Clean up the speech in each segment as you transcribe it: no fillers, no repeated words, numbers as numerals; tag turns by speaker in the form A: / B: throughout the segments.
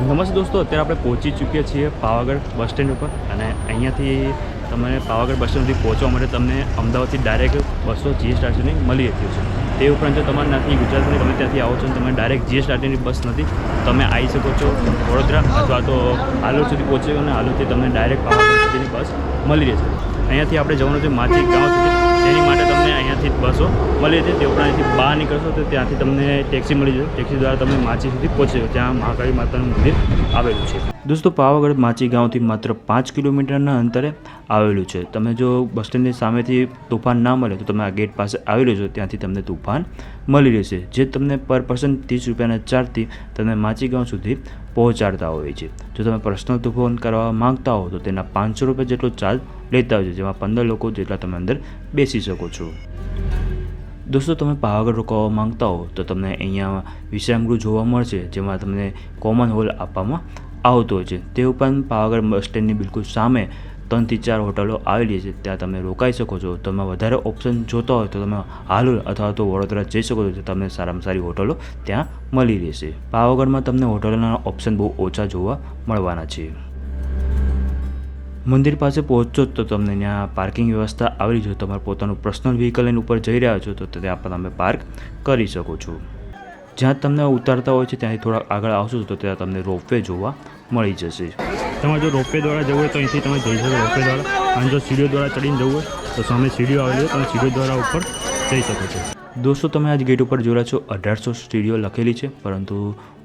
A: નમસ્તે દોસ્તો, અત્યારે આપણે પહોંચી ચૂક્યા છીએ પાવાગઢ બસ સ્ટેન્ડ ઉપર અને અહીંયાથી તમને પાવાગઢ બસ સ્ટેન્ડ સુધી પહોંચવા માટે તમને અમદાવાદથી ડાયરેક્ટ બસો GSRTની મળી જતી છે. તે ઉપરાંત જો તમારે ત્યાંથી ગુજરાતની તમે ત્યાંથી આવો છો અને તમે ડાયરેક્ટ GSRTની બસ નથી, તમે આવી શકો છો વડોદરા અથવા તો હાલોડ સુધી પહોંચી અને હાલોડથી તમને ડાયરેક્ટ પાવાગઢ સુધીની બસ મળી રહેશે. અહીંયાથી આપણે જવાનું છે માછી ગાંવ સુધી, તેની માટે તમને અહીંયાથી બસો મળી છે. તે ઉપરાંત અહીંથી બહાર નીકળશો તો ત્યાંથી તમને ટેક્સી મળી જશે. ટેક્સી દ્વારા તમે માછી સુધી પહોંચી શકો. ત્યાં મહાકાળી માતાનું મંદિર આવેલું છે. દોસ્તો, પાવાગઢ માછી ગાંવથી માત્ર 5 કિલોમીટરના અંતરે આવેલું છે. તમે જો બસ સ્ટેન્ડની સામેથી તુફાન ના મળે તો તમે આ ગેટ પાસે આવેલું છો, ત્યાંથી તમને તુફાન મળી રહેશે, જે તમને પર પર્સન 30 રૂપિયાના ચાર્જથી તમને માછી ગાંવ સુધી પહોંચાડતા હોય છે. જો તમે પર્સનલ તુફાન કરવા માંગતા હો તો તેના 500 રૂપિયા જેટલો ચાર્જ લેતા હોય છે, જેમાં 15 લોકો જેટલા તમે અંદર બેસી શકો છો. દોસ્તો, તમે પાવાગઢ રોકાવા માંગતા હો તો તમને અહીંયા વિશ્રામગૃહ જોવા મળશે, જેમાં તમને કોમન હોલ આપવામાં આવતો હોય છે. તે ઉપરાંત પાવાગઢ બસ સ્ટેન્ડની બિલકુલ સામે 3 થી 4 હોટલો આવેલી છે, ત્યાં તમે રોકાઈ શકો છો. તમે વધારે ઓપ્શન જોતા હોય તો તમે હાલોલ અથવા તો વડોદરા જઈ શકો છો, તમને સારામાં સારી હોટલો ત્યાં મળી રહેશે. પાવાગઢમાં તમને હોટલોના ઓપ્શન બહુ ઓછા જોવા મળવાના છે. મંદિર પાસે પહોંચો તો તમને ત્યાં પાર્કિંગ વ્યવસ્થા આવેલી છે. તમારે પોતાનું પર્સનલ વ્હીકલ લઈને ઉપર જઈ રહ્યા છો તો ત્યાં પણ તમે પાર્ક કરી શકો છો. જ્યાં તમને ઉતારતા હોય છે ત્યાંથી થોડા આગળ આવશો તો ત્યાં તમને રોપવે જોવા મળી જશે. તમારે જો રોપવે દ્વારા જવું હોય તો અહીંથી તમે જઈ શકો રોપવે દ્વારા, અને જો સીડીઓ દ્વારા ચડીને જવું હોય તો સામે સીડીઓ આવેલી હોય, તમે સીડીઓ દ્વારા ઉપર જઈ શકો છો. દોસ્તો, તમે આજ ગેટ ઉપર જોયા છો 1800 સીડીઓ લખેલી છે, પરંતુ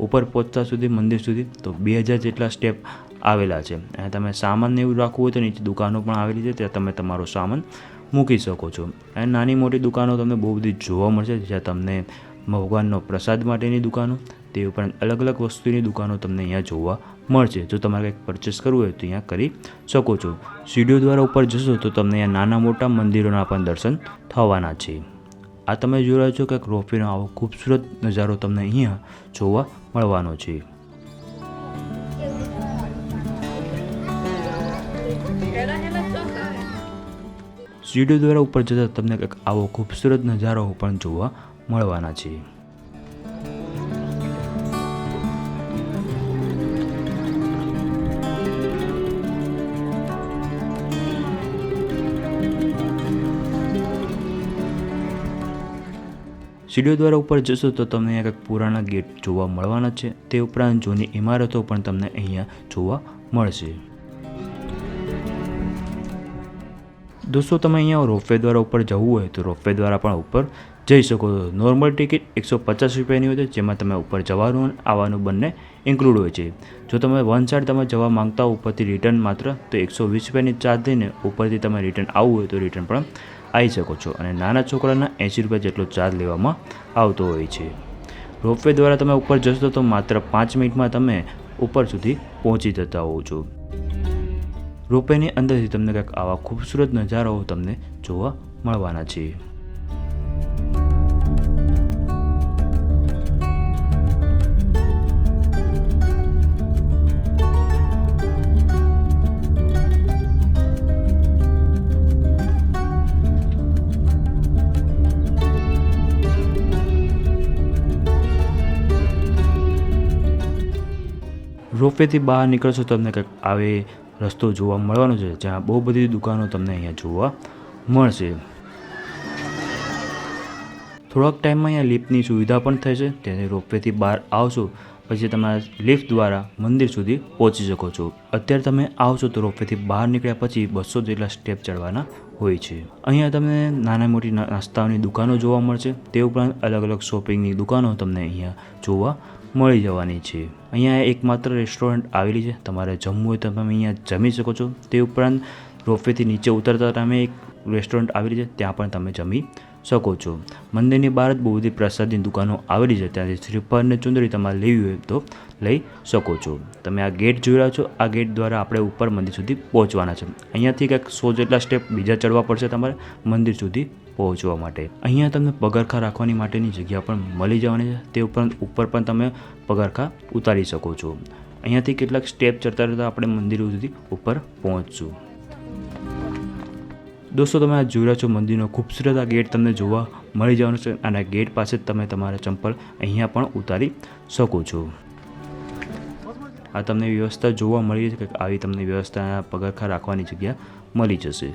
A: ઉપર પહોંચતા સુધી મંદિર સુધી તો 2000 જેટલા સ્ટેપ આવેલા છે. અને તમે સામાનને એવું રાખવું હોય તો નીચે દુકાનો પણ આવેલી છે, ત્યાં તમે તમારો સામાન મૂકી શકો છો. અને નાની મોટી દુકાનો તમને બહુ બધી જોવા મળશે, જ્યાં તમને ભગવાનનો પ્રસાદ માટેની દુકાનો, તે ઉપરાંત અલગ અલગ વસ્તુની દુકાનો તમને અહીંયા જોવા મળશે. જો તમારે કંઈક પરચેસ કરવું હોય તો અહીંયા કરી શકો છો. સીડીઓ દ્વારા ઉપર જશો તો તમને અહીંયા નાના મોટા મંદિરોના પણ દર્શન થવાના છે. આ તમે જોઈ રહ્યા છો કે રોપવેનો આવો ખૂબસૂરત નજારો તમને અહીંયા જોવા મળવાનો છે. સીડીઓ દ્વારા ઉપર જતાં તમને કંઈક આવો ખૂબસૂરત નજારો પણ જોવા મળવાના છે. સીડીઓ દ્વારા ઉપર જશો તો તમને અહીંયા કંઈક પુરાણા ગેટ જોવા મળવાના છે. તે ઉપરાંત જૂની ઇમારતો પણ તમને અહીંયા જોવા મળશે. દોસ્તો, તમે અહીંયા રોપવે દ્વારા ઉપર જવું હોય તો રોપવે દ્વારા પણ ઉપર જઈ શકો છો. નોર્મલ ટિકિટ 150 રૂપિયાની હોય છે, જેમાં તમે ઉપર જવાનું અને આવવાનું બંને ઇન્ક્લુડ હોય છે. જો તમે વન સાઈડ તમે જવા માંગતા હો ઉપરથી રિટર્ન માત્ર તો 120 રૂપિયાની ચાર્જ દઈને ઉપરથી તમે રિટર્ન આવવું હોય તો રિટર્ન પણ આવી શકો છો. અને નાના છોકરાના 80 રૂપિયા જેટલો ચાર્જ લેવામાં આવતો હોય છે. રોપવે દ્વારા તમે ઉપર જશો તો માત્ર 5 મિનિટમાં તમે ઉપર સુધી પહોંચી જતા હોવ છો. રોપવેની અંદરથી તમને કંઈક આવા ખૂબસૂરત નજારાઓ તમને જોવા મળવાના છે. રોપવેથી બહાર નીકળશો તમને કંઈક આવે રસ્તો જોવા મળવાનો છે, જ્યાં બહુ બધી દુકાનો તમને અહીંયા જોવા મળશે. થોડાક ટાઈમમાં અહીંયા લિફ્ટની સુવિધા પણ થશે. તેથી રોપવેથી બહાર આવશો પછી તમારા લિફ્ટ દ્વારા મંદિર સુધી પહોંચી શકો છો. અત્યારે તમે આવશો તો રોપવેથી બહાર નીકળ્યા પછી 200 જેટલા સ્ટેપ ચડવાના હોય છે. અહીંયા તમને નાના મોટી નાસ્તાઓની દુકાનો જોવા મળશે. તે ઉપરાંત અલગ અલગ શોપિંગની દુકાનો તમને અહીંયા જોવા મળી જવાની છે. અહીંયા એકમાત્ર રેસ્ટોરન્ટ આવેલી છે, તમારે જમવું હોય તો તમે અહીંયા જમી શકો છો. તે ઉપરાંત રોપવેથી નીચે ઉતરતા તમે એક રેસ્ટોરન્ટ આવેલી છે, ત્યાં પણ તમે જમી શકો છો. મંદિરની બહાર જ બહુ બધી પ્રસાદની દુકાનો આવેલી છે, ત્યાંથી શ્રીફળ અને ચુંદડી તમારે લેવી હોય તો લઈ શકો છો. તમે આ ગેટ જોઈ રહ્યા છો, આ ગેટ દ્વારા આપણે ઉપર મંદિર સુધી પહોંચવાના છે. અહીંયાથી કંઈક 100 જેટલા સ્ટેપ બીજા ચડવા પડશે તમારે મંદિર સુધી પહોંચવા માટે. અહીંયા તમને પગરખાં રાખવાની માટેની જગ્યા પણ મળી જવાની છે. તે ઉપરાંત ઉપર પણ તમે પગરખાં ઉતારી શકો છો. અહીંયાથી કેટલાક સ્ટેપ ચડતા રહેતા આપણે મંદિર સુધી ઉપર પહોંચશું. દોસ્તો, તમે આ જોઈ રહ્યા છો મંદિરનો ખૂબસૂરત આ ગેટ તમને જોવા મળી જવાનો છે, અને આ ગેટ પાસે જ તમે તમારા ચંપલ અહીંયા પણ ઉતારી શકો છો. આ તમને વ્યવસ્થા જોવા મળી છે કે આવી તમને વ્યવસ્થા પગરખાં રાખવાની જગ્યા મળી જશે.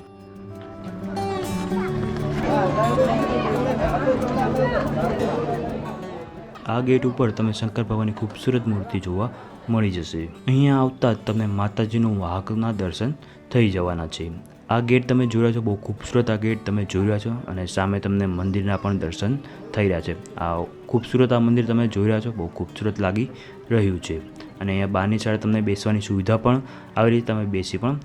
A: આ ગેટ ઉપર તમે શંકર ભગવાનની ખૂબસૂરત મૂર્તિ જોવા મળી જશે. અહીંયા આવતા જ તમને માતાજીનું વાહકના દર્શન થઈ જવાના છે. આ ગેટ તમે જોઈ રહ્યા છો, બહુ ખૂબસૂરત આ ગેટ તમે જોઈ રહ્યા છો અને સામે તમને મંદિરના પણ દર્શન થઈ રહ્યા છે. આ ખૂબસૂરત આ મંદિર તમે જોઈ રહ્યા છો, બહુ ખૂબસૂરત લાગી રહ્યું છે. અને અહીંયા બહારની સાઈડ તમને બેસવાની સુવિધા પણ આવેલી, તમે બેસી પણ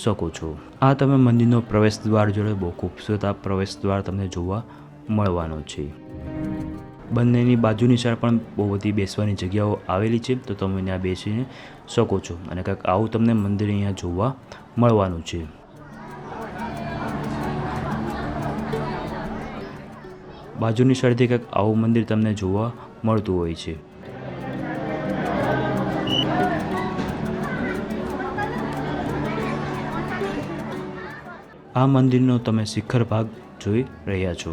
A: શકો છો. આ તમે મંદિરનો પ્રવેશ દ્વાર જોડે, બહુ ખૂબસૂરત આ પ્રવેશ દ્વાર તમને જોવા મળવાનો છે. બંનેની બાજુની સાઈડ પણ બહુ બધી બેસવાની જગ્યાઓ આવેલી છે, તો તમે ત્યાં બેસીને શકો છો. અને કંઈક આવું તમને મંદિર અહીંયા જોવા મળવાનું છે. બાજુની સાઈડથી કંઈક આવું મંદિર તમને જોવા મળતું હોય છે. આ મંદિરનો તમે શિખર ભાગ જોઈ રહ્યા છો.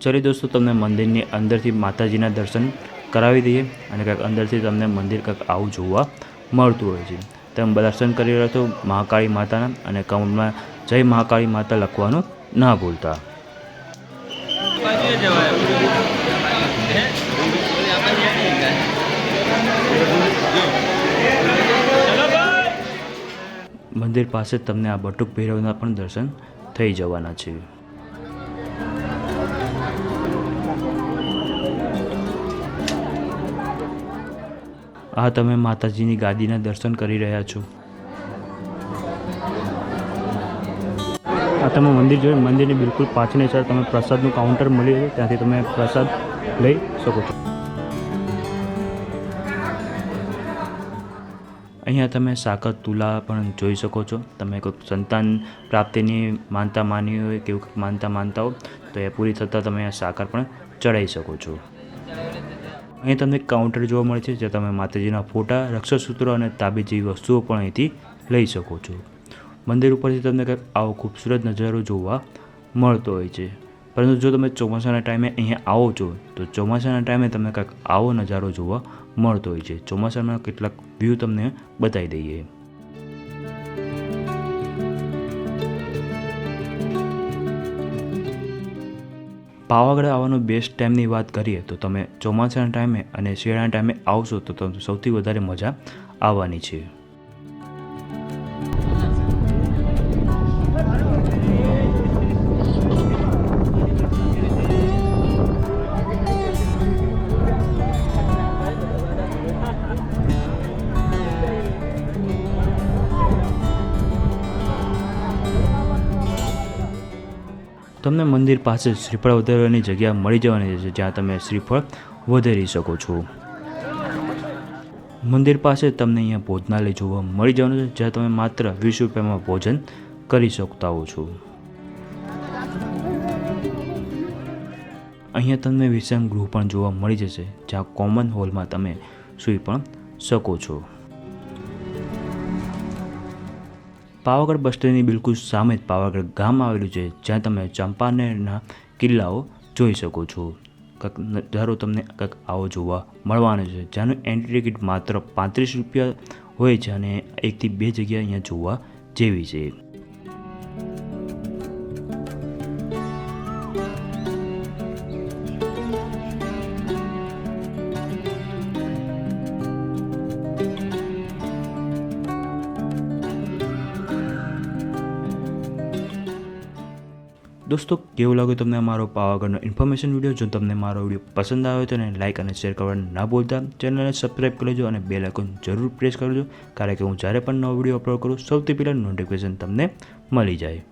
A: ચલો દોસ્તો, તમને મંદિરની અંદરથી માતાજીના દર્શન કરાવી દઈએ અને કંઈક અંદરથી તમને મંદિર કંઈક આવું જોવા મળતું હોય છે. તમે દર્શન કરી રહ્યા છો મહાકાળી માતાના, અને કમેન્ટમાં જય મહાકાળી માતા લખવાનું ના ભૂલતા. મંદિર પાસે તમને આ બટુક ભૈરવના પણ દર્શન થઈ જવાના છે. આ તમે માતાજીની ગાદીના દર્શન કરી રહ્યા છો. આ તમે મંદિર જોઈ, મંદિરની બિલકુલ પાછળની સાઈડ તમે પ્રસાદનું કાઉન્ટર મળી છે, ત્યાંથી તમે પ્રસાદ લઈ શકો છો. અહીંયા તમે સાકર તુલા પણ જોઈ શકો છો. તમે કોઈક સંતાન પ્રાપ્તિની માનતા માની હોય કે એવું માનતા હો તો એ પૂરી થતાં તમે આ સાકર પણ ચડાવી શકો છો. અહીં તમને કાઉન્ટર જોવા મળે છે, જ્યાં તમે માતાજીના ફોટા, રક્ષાસૂત્રો અને તાબીજ જેવી વસ્તુઓ પણ અહીંથી લઈ શકો છો. મંદિર ઉપરથી તમને કંઈક આવો ખૂબસૂરત નજારો જોવા મળતો હોય છે. પરંતુ જો તમે ચોમાસાના ટાઈમે અહીંયા આવો છો તો ચોમાસાના ટાઈમે તમને કંઈક આવો નજારો જોવા મળતો હોય છે. ચોમાસાના કેટલાક વ્યૂ તમને બતાવી દઈએ. પાવાગઢ આવવાનો બેસ્ટ ટાઈમની વાત કરીએ તો તમે ચોમાસાના ટાઈમે અને શિયાળાના ટાઈમે આવશો તો તમને સૌથી વધારે મજા આવવાની છે. તમને મંદિર પાસે શ્રીફળ વધારવાની જગ્યા મળી જવાની છે, જ્યાં તમે શ્રીફળ વધારી શકો છો. મંદિર પાસે તમને અહીંયા ભોજનાલય જોવા મળી જવાનું છે, જ્યાં તમે માત્ર 20 રૂપિયામાં ભોજન કરી શકતા હો છો. અહીંયા તમને વિશ્રામ ગૃહ પણ જોવા મળી જશે, જ્યાં કોમન હોલમાં તમે સૂઈ પણ શકો છો. પાવાગઢ બસ સ્ટેન્ડની બિલકુલ સામે જ પાવાગઢ ગામ આવેલું છે, જ્યાં તમે ચંપાનેરના કિલ્લાઓ જોઈ શકો છો. કંઈક નજારો તમને કંઈક આવો જોવા મળવાનો છે, જ્યાંનું એન્ટ્રી ટિકિટ માત્ર 35 રૂપિયા હોય છે અને 1 થી 2 જગ્યા અહીંયા જોવા જેવી છે. દોસ્તો, કેવું લાગ્યું તમને મારો પાવાગઢનો ઇન્ફોર્મેશન વિડીયો? જો તમને મારો વિડીયો પસંદ આવ્યો તો એને લાઇક અને શેર કરવાનું ના ભૂલતા. ચેનલને સબસ્ક્રાઈબ કરી લેજો અને બેલ આઇકોન જરૂર પ્રેસ કરજો, કારણ કે હું જ્યારે પણ નવો વિડીયો અપલોડ કરું સૌથી પહેલાં નોટિફિકેશન તમને મળી જાય.